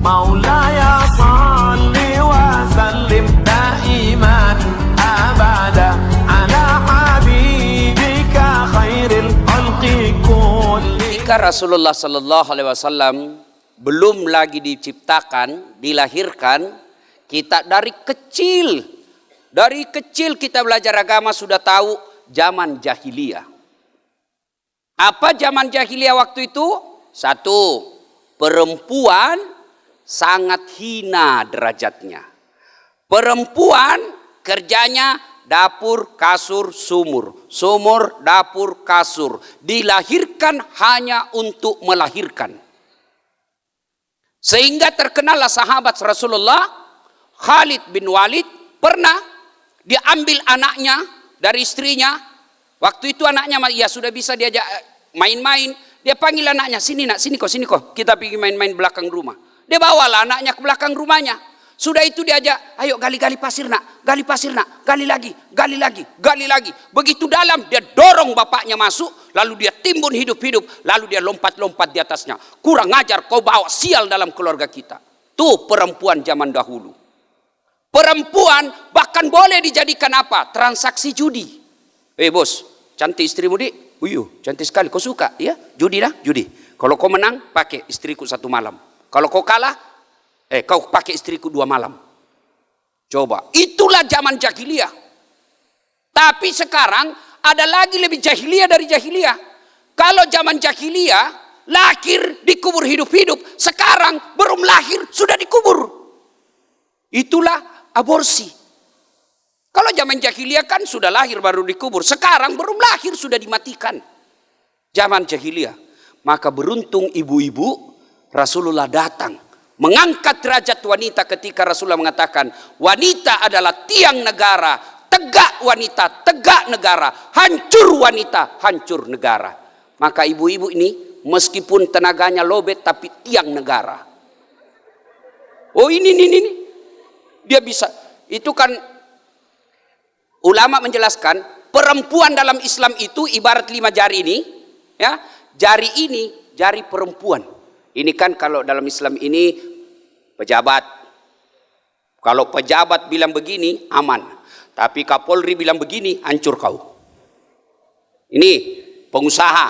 مولاي صل وسلم دائما أبدا على حبيبك خير الخلق كلهم. Ketika Rasulullah Sallallahu Alaihi Wasallam belum lagi diciptakan, dilahirkan, kita dari kecil kita belajar agama sudah tahu zaman jahiliyah. Apa zaman jahiliyah waktu itu? Satu, perempuan sangat hina derajatnya. Perempuan kerjanya dapur, kasur, sumur. Sumur, dapur, kasur. Dilahirkan hanya untuk melahirkan. Sehingga terkenallah sahabat Rasulullah, Khalid bin Walid, pernah diambil anaknya dari istrinya. Waktu itu anaknya ya sudah bisa diajak main-main. Dia panggil anaknya, sini nak, sini kok. Kita pergi main-main belakang rumah. Dia bawalah anaknya ke belakang rumahnya. Sudah itu diajak, ayo gali pasir nak, gali lagi. Begitu dalam dia dorong bapaknya masuk, lalu dia timbun hidup-hidup, lalu dia lompat-lompat di atasnya. Kurang ajar, kau bawa sial dalam keluarga kita. Tuh perempuan zaman dahulu. Perempuan bahkan boleh dijadikan apa? Transaksi judi. Bos, cantik istrimu dik? Uyuh, cantik sekali, kau suka? Ya, judi dah, judi. Kalau kau menang, pakai istriku 1 malam. Kalau kau kalah, kau pakai istriku 2 malam. Coba, itulah zaman jahiliyah. Tapi sekarang ada lagi lebih jahiliyah dari jahiliyah. Kalau zaman jahiliyah, lahir dikubur hidup-hidup. Sekarang belum lahir sudah dikubur. Itulah aborsi. Kalau zaman jahiliyah kan sudah lahir baru dikubur. Sekarang belum lahir sudah dimatikan. Zaman jahiliyah. Maka beruntung ibu-ibu, Rasulullah datang mengangkat derajat wanita ketika Rasulullah mengatakan wanita adalah tiang negara, tegak wanita, tegak negara, hancur wanita, hancur negara. Maka ibu-ibu ini meskipun tenaganya lobet tapi tiang negara. Oh ini dia bisa. Itu kan ulama menjelaskan perempuan dalam Islam itu ibarat 5 jari ini, ya. Jari ini jari perempuan. Ini kan kalau dalam Islam ini pejabat. Kalau pejabat bilang begini aman. Tapi Kapolri bilang begini hancur kau. Ini pengusaha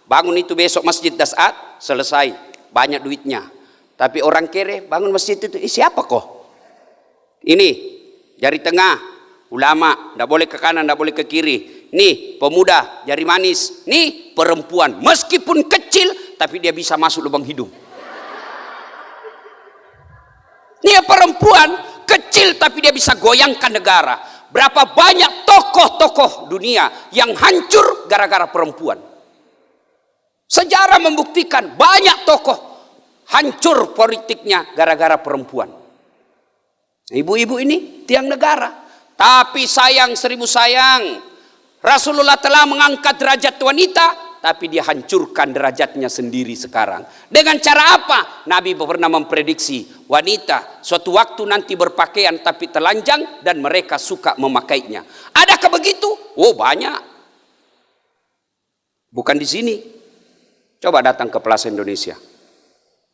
bangun itu besok masjid Dasat selesai banyak duitnya. Tapi orang kere bangun masjid itu siapa kok? Ini jari tengah ulama, tidak boleh ke kanan, tidak boleh ke kiri. Nih pemuda, jari manis. Nih perempuan, meskipun kecil tapi dia bisa masuk lubang hidung. Nih perempuan kecil tapi dia bisa goyangkan negara. Berapa banyak tokoh-tokoh dunia yang hancur gara-gara perempuan. Sejarah membuktikan banyak tokoh hancur politiknya gara-gara perempuan. Ibu-ibu ini tiang negara. Tapi sayang 1000 sayang, Rasulullah telah mengangkat derajat wanita, tapi dia hancurkan derajatnya sendiri sekarang. Dengan cara apa? Nabi pernah memprediksi wanita suatu waktu nanti berpakaian tapi telanjang dan mereka suka memakainya. Adakah begitu? Oh banyak. Bukan di sini. Coba datang ke Plaza Indonesia,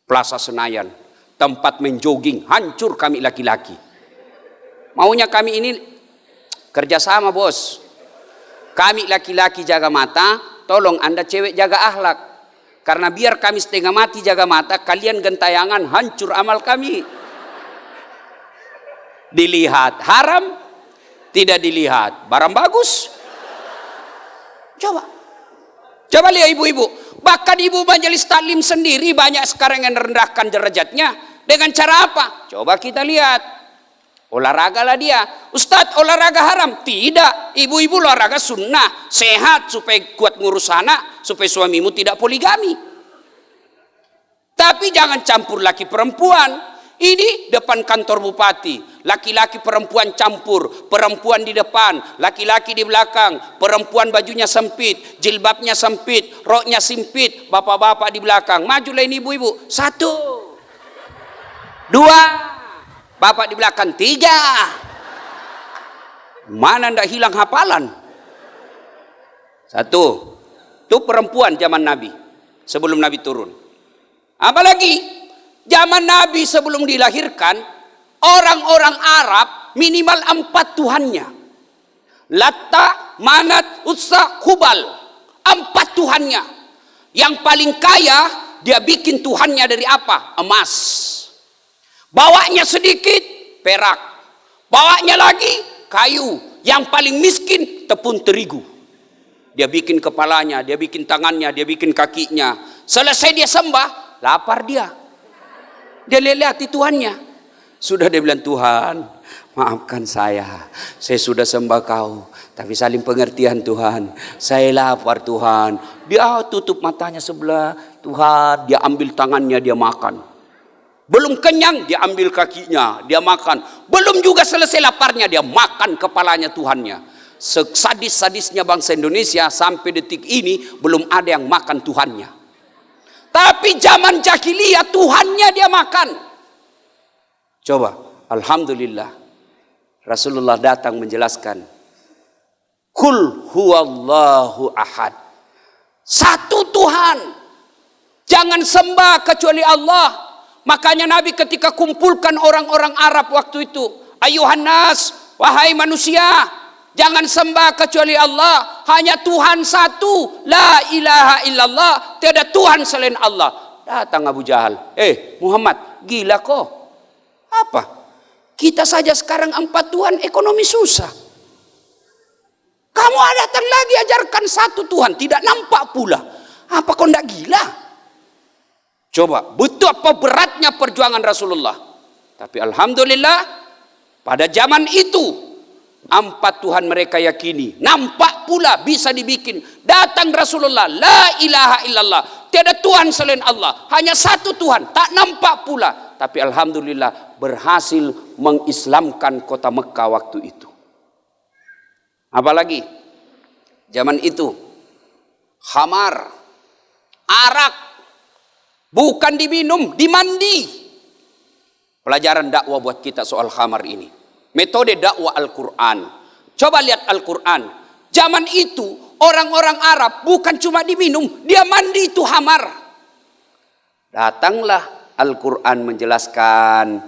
Plaza Senayan, tempat main jogging, hancur kami laki-laki. Maunya kami ini kerjasama bos. Kami laki-laki jaga mata, tolong anda cewek jaga akhlak. Karena biar kami setengah mati jaga mata, kalian gentayangan hancur amal kami. Dilihat haram, tidak dilihat barang bagus. Coba lihat ibu-ibu. Bahkan ibu majelis taklim sendiri banyak sekarang yang merendahkan derajatnya. Dengan cara apa? Coba kita lihat. Olahraga lah dia. Ustadz olahraga haram? Tidak. Ibu-ibu olahraga sunnah, sehat supaya kuat ngurus anak, supaya suamimu tidak poligami. Tapi jangan campur laki perempuan. Ini depan kantor bupati, laki-laki perempuan campur, perempuan di depan, laki-laki di belakang, perempuan bajunya sempit, jilbabnya sempit, roknya sempit, bapak-bapak di belakang. Majulah ini ibu-ibu. 1, 2. Bapak di belakang 3. Mana ndak hilang hafalan? 1. Itu perempuan zaman Nabi sebelum Nabi turun. Apalagi zaman Nabi sebelum dilahirkan, orang-orang Arab minimal 4 tuhannya. Latta, Manat, Uzza, Hubal. 4 tuhannya. Yang paling kaya, dia bikin tuhannya dari apa? Emas. Bawanya sedikit, perak. Bawanya lagi, kayu. Yang paling miskin, tepung terigu. Dia bikin kepalanya, dia bikin tangannya, dia bikin kakinya. Selesai dia sembah, lapar dia. Dia lihat Tuhannya. Sudah dia bilang, Tuhan, maafkan saya sudah sembah kau. Tapi saling pengertian Tuhan. Saya lapar Tuhan. Dia tutup matanya sebelah. Tuhan, dia ambil tangannya, dia makan. Belum kenyang, dia ambil kakinya, dia makan. Belum juga selesai laparnya, dia makan kepalanya Tuhannya. Sadis-sadisnya bangsa Indonesia sampai detik ini belum ada yang makan Tuhannya. Tapi zaman jahiliyah Tuhannya dia makan. Coba, alhamdulillah Rasulullah datang menjelaskan, Kul huwallahu ahad. Satu Tuhan. Jangan sembah kecuali Allah. Makanya Nabi ketika kumpulkan orang-orang Arab waktu itu, ayuhan nas, wahai manusia, jangan sembah kecuali Allah. Hanya Tuhan satu. La ilaha illallah. Tiada Tuhan selain Allah. Datang Abu Jahal. Muhammad, gila kok. Apa? Kita saja sekarang 4 Tuhan, ekonomi susah. Kamu datang lagi ajarkan satu Tuhan. Tidak nampak pula. Apa kau tidak gila? Coba, betul apa beratnya perjuangan Rasulullah. Tapi alhamdulillah, pada zaman itu, 4 Tuhan mereka yakini. Nampak pula bisa dibikin. Datang Rasulullah. La ilaha illallah. Tiada Tuhan selain Allah. Hanya satu Tuhan. Tak nampak pula. Tapi alhamdulillah berhasil mengislamkan kota Mekah waktu itu. Apalagi zaman itu. Khamar. Arak. Bukan diminum. Dimandi. Pelajaran dakwah buat kita soal khamar ini. Metode dakwah Al-Quran. Coba lihat Al-Quran. Zaman itu orang-orang Arab bukan cuma diminum, dia mandi itu khamar. Datanglah Al-Quran menjelaskan,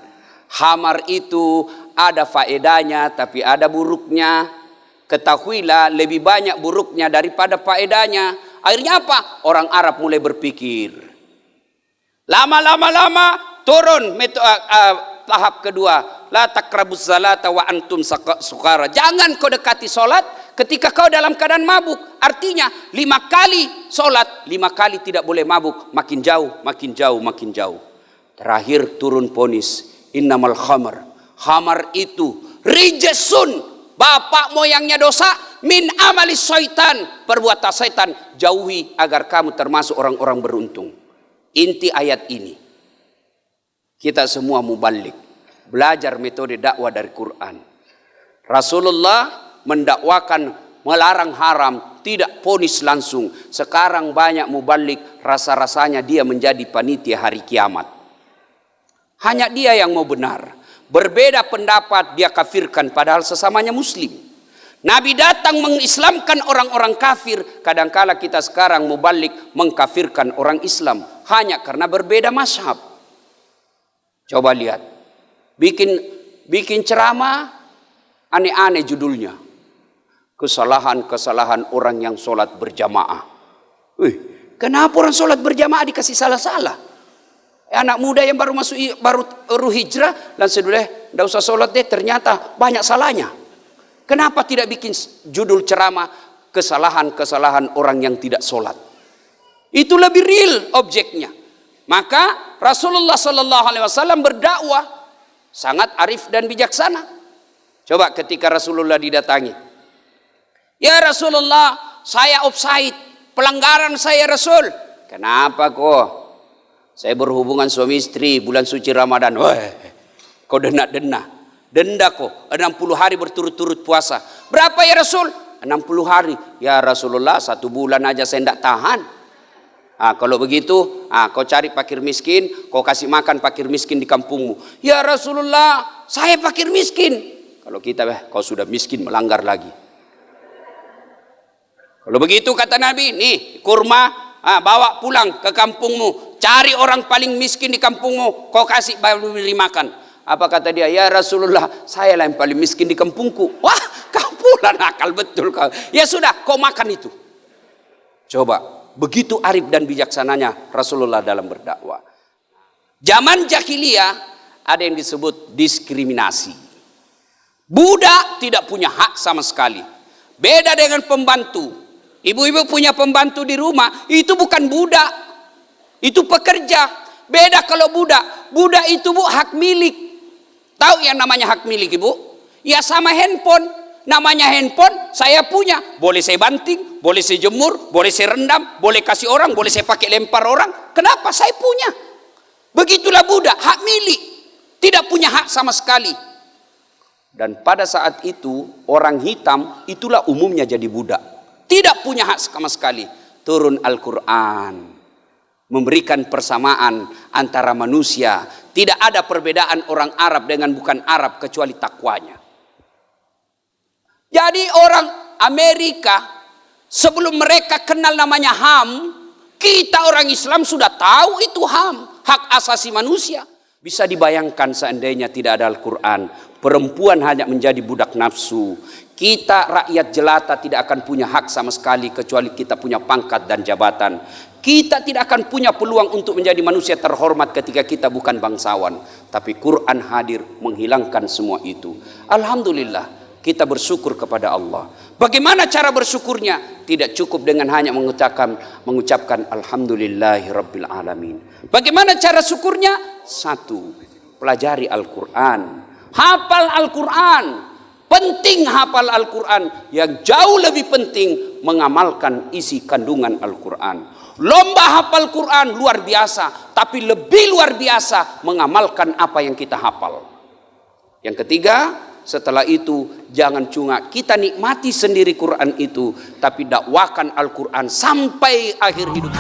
khamar itu ada faedahnya tapi ada buruknya. Ketahuilah lebih banyak buruknya daripada faedahnya. Akhirnya apa? Orang Arab mulai berpikir. Lama turun tahap kedua. La takrabuz zalata wa antum sukara. Jangan kau dekati solat ketika kau dalam keadaan mabuk. Artinya 5 kali solat, 5 kali tidak boleh mabuk. Makin jauh, makin jauh, makin jauh. Terakhir turun ponis. Innamal khamar. Khamar itu rijesun. Bapak moyangnya dosa. Min amali syaitan. Perbuatan syaitan. Jauhi agar kamu termasuk orang-orang beruntung. Inti ayat ini. Kita semua mubalik. Belajar metode dakwah dari Quran. Rasulullah mendakwakan melarang haram, tidak ponis langsung. Sekarang banyak mubalik, rasa-rasanya dia menjadi panitia hari kiamat. Hanya dia yang mau benar. Berbeda pendapat dia kafirkan padahal sesamanya muslim. Nabi datang mengislamkan orang-orang kafir. Kadangkala kita sekarang mubalik mengkafirkan orang Islam hanya karena berbeda mazhab. Coba lihat. Bikin ceramah aneh-aneh judulnya. Kesalahan-kesalahan orang yang sholat berjamaah. Kenapa orang sholat berjamaah dikasih salah-salah? Anak muda yang baru hijrah langsung tidak usah sholat deh, ternyata banyak salahnya. Kenapa tidak bikin judul ceramah kesalahan-kesalahan orang yang tidak sholat? Itu lebih real objeknya. Maka Rasulullah SAW berdakwah sangat arif dan bijaksana. Coba ketika Rasulullah didatangi. Ya Rasulullah, saya offside. Pelanggaran saya Rasul. Kenapa kok? Saya berhubungan suami istri bulan suci Ramadan. Kau dena-dena. Denda kok 60 hari berturut-turut puasa. Berapa ya Rasul? 60 hari. Ya Rasulullah 1 bulan aja saya tidak tahan. Kalau begitu kau cari fakir miskin, kau kasih makan fakir miskin di kampungmu. Ya Rasulullah saya fakir miskin. Kalau kita kau sudah miskin melanggar lagi. Kalau begitu kata Nabi, nih kurma bawa pulang ke kampungmu. cari orang paling miskin di kampungmu, kau kasih beri makan. Apa kata dia? Ya Rasulullah, saya lah yang paling miskin di kampungku. Wah, kau pula nakal betul kau. Ya sudah, kau makan itu. Coba, begitu arif dan bijaksananya Rasulullah dalam berdakwah. Zaman jahiliyah ada yang disebut diskriminasi. Budak tidak punya hak sama sekali. Beda dengan pembantu. Ibu-ibu punya pembantu di rumah, itu bukan budak. Itu pekerja. Beda kalau budak. Budak itu bu hak milik. Tahu yang namanya hak milik ibu? Ya sama handphone. Namanya handphone saya punya. Boleh saya banting, boleh saya jemur, boleh saya rendam, boleh kasih orang, boleh saya pakai lempar orang. Kenapa? Saya punya. Begitulah budak, hak milik. Tidak punya hak sama sekali. Dan pada saat itu orang hitam itulah umumnya jadi budak. Tidak punya hak sama sekali. Turun Al-Quran. Memberikan persamaan antara manusia. Tidak ada perbedaan orang Arab dengan bukan Arab kecuali takwanya. Jadi orang Amerika sebelum mereka kenal namanya HAM, kita orang Islam sudah tahu itu HAM, hak asasi manusia. Bisa dibayangkan seandainya tidak ada Al-Quran, perempuan hanya menjadi budak nafsu. Kita rakyat jelata tidak akan punya hak sama sekali kecuali kita punya pangkat dan jabatan. Kita tidak akan punya peluang untuk menjadi manusia terhormat ketika kita bukan bangsawan. Tapi Quran hadir menghilangkan semua itu. Alhamdulillah. Kita bersyukur kepada Allah. Bagaimana cara bersyukurnya? Tidak cukup dengan hanya mengucapkan Alhamdulillahi Rabbil Alamin. Bagaimana cara syukurnya? Satu, pelajari Al-Quran. Hafal Al-Quran. Penting hafal Al-Quran. Yang jauh lebih penting mengamalkan isi kandungan Al-Quran. Lomba hafal Quran luar biasa. Tapi lebih luar biasa mengamalkan apa yang kita hafal. Yang ketiga, setelah itu jangan cuma kita nikmati sendiri Quran itu, tapi dakwakan Al-Quran sampai akhir hidup.